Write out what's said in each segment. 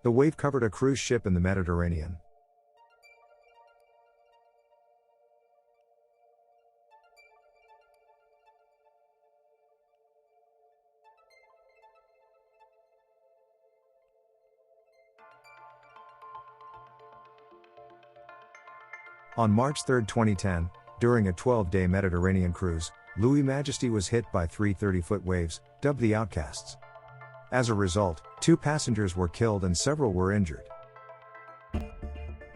The wave covered a cruise ship in the Mediterranean. On March 3, 2010, during a 12-day Mediterranean cruise, Louis Majesty was hit by 3 30-foot waves, dubbed the Outcasts. As a result, 2 passengers were killed and several were injured.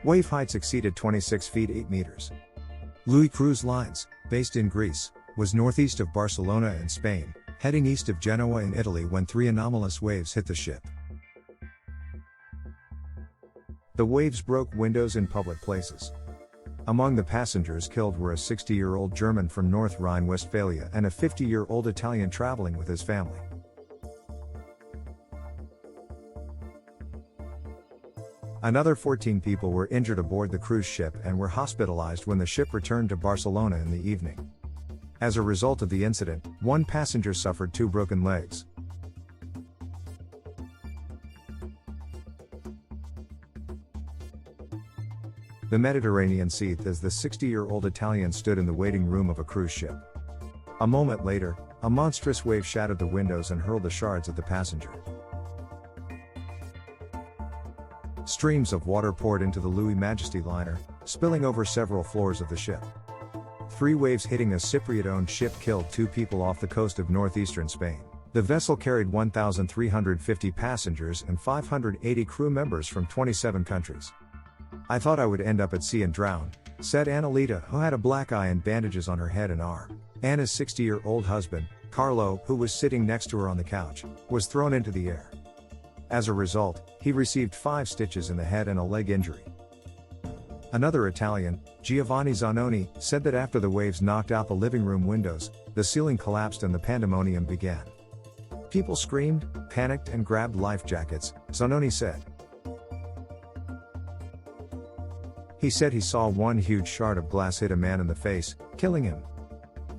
Wave heights exceeded 26 feet 8 meters. Louis Cruise Lines, based in Greece, was northeast of Barcelona in Spain, heading east of Genoa in Italy when 3 anomalous waves hit the ship. The waves broke windows in public places. Among the passengers killed were a 60-year-old German from North Rhine-Westphalia and a 50-year-old Italian traveling with his family. Another 14 people were injured aboard the cruise ship and were hospitalized when the ship returned to Barcelona in the evening. As a result of the incident, 1 passenger suffered 2 broken legs. The Mediterranean seethed as the 60-year-old Italian stood in the waiting room of a cruise ship. A moment later, a monstrous wave shattered the windows and hurled the shards at the passenger. Streams of water poured into the Louis Majesty liner, spilling over several floors of the ship. 3 waves hitting a Cypriot-owned ship killed 2 people off the coast of northeastern Spain. The vessel carried 1,350 passengers and 580 crew members from 27 countries. "I thought I would end up at sea and drown," said Annalita, who had a black eye and bandages on her head and arm. Anna's 60-year-old husband, Carlo, who was sitting next to her on the couch, was thrown into the air. As a result, he received 5 stitches in the head and a leg injury. Another Italian, Giovanni Zanoni, said that after the waves knocked out the living room windows, the ceiling collapsed and the pandemonium began. "People screamed, panicked and grabbed life jackets," Zanoni said. He said he saw 1 huge shard of glass hit a man in the face, killing him.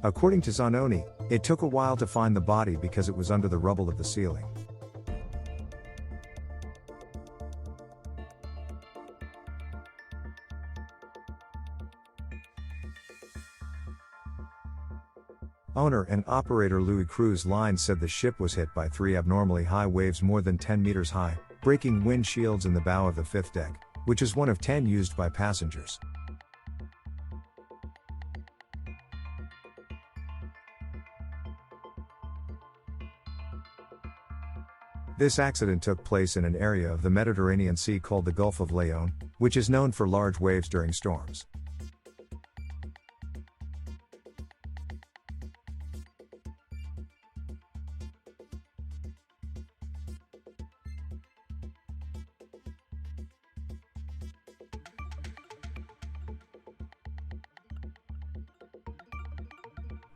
According to Zanoni, it took a while to find the body because it was under the rubble of the ceiling. Owner and operator Louis Cruise Lines said the ship was hit by 3 abnormally high waves more than 10 meters high, breaking windshields in the bow of the 5th deck, which is one of 10 used by passengers. This accident took place in an area of the Mediterranean Sea called the Gulf of Leon, which is known for large waves during storms.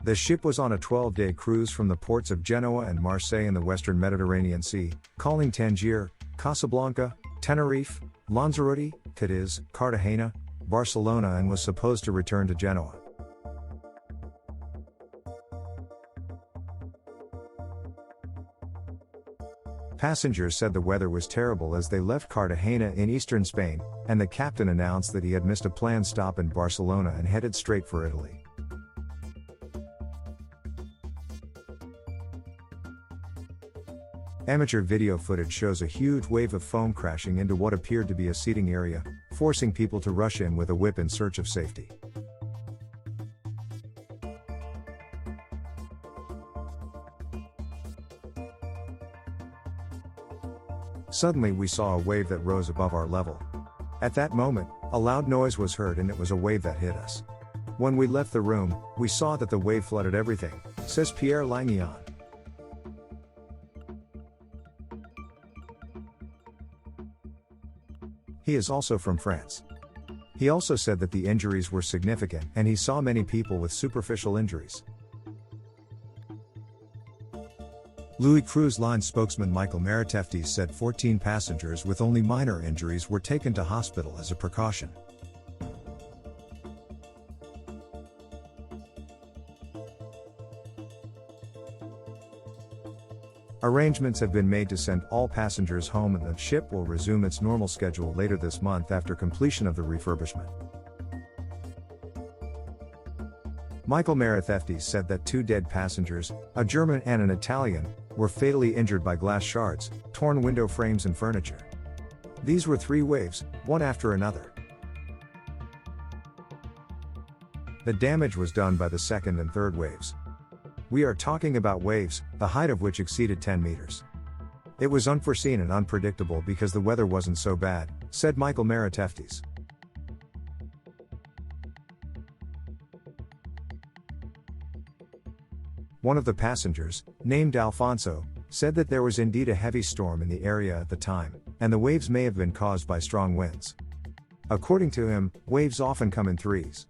The ship was on a 12-day cruise from the ports of Genoa and Marseille in the western Mediterranean Sea, calling Tangier, Casablanca, Tenerife, Lanzarote, Cadiz, Cartagena, Barcelona, and was supposed to return to Genoa. Passengers said the weather was terrible as they left Cartagena in eastern Spain, and the captain announced that he had missed a planned stop in Barcelona and headed straight for Italy. Amateur video footage shows a huge wave of foam crashing into what appeared to be a seating area, forcing people to rush in with a whip in search of safety. Suddenly we saw a wave that rose above our level. At that moment, a loud noise was heard and it was a wave that hit us. When we left the room, we saw that the wave flooded everything, says Pierre Langillon. He is also from France. He also said that the injuries were significant and he saw many people with superficial injuries. Louis Cruise Line spokesman Michael Mariteftis said 14 passengers with only minor injuries were taken to hospital as a precaution. Arrangements have been made to send all passengers home and the ship will resume its normal schedule later this month after completion of the refurbishment. Michael Majesty said that 2 dead passengers, a German and an Italian, were fatally injured by glass shards, torn window frames and furniture. These were 3 waves, one after another. The damage was done by the second and third waves. We are talking about waves, the height of which exceeded 10 meters. It was unforeseen and unpredictable because the weather wasn't so bad, said Michael Majesty. One of the passengers, named Alfonso, said that there was indeed a heavy storm in the area at the time, and the waves may have been caused by strong winds. According to him, waves often come in threes.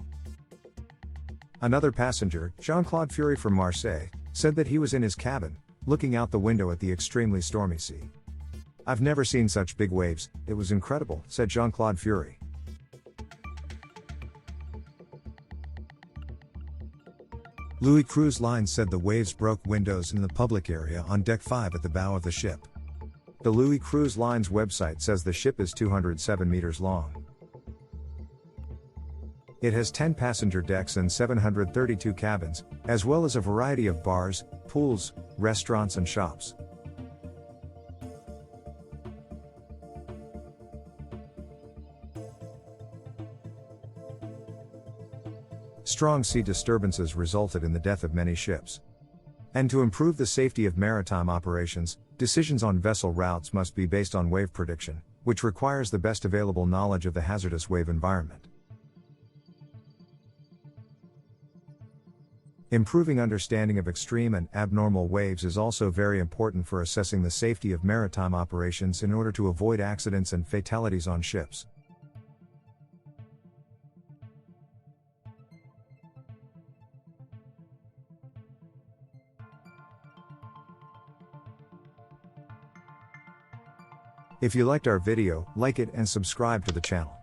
Another passenger, Jean-Claude Fury from Marseille, said that he was in his cabin, looking out the window at the extremely stormy sea. "I've never seen such big waves, it was incredible," said Jean-Claude Fury. Louis Cruise Line said the waves broke windows in the public area on Deck 5 at the bow of the ship. The Louis Cruise Line's website says the ship is 207 meters long. It has 10 passenger decks and 732 cabins, as well as a variety of bars, pools, restaurants and shops. Strong sea disturbances resulted in the death of many ships. And to improve the safety of maritime operations, decisions on vessel routes must be based on wave prediction, which requires the best available knowledge of the hazardous wave environment. Improving understanding of extreme and abnormal waves is also very important for assessing the safety of maritime operations in order to avoid accidents and fatalities on ships. If you liked our video, like it and subscribe to the channel.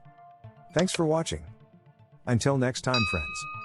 Thanks for watching. Until next time, friends.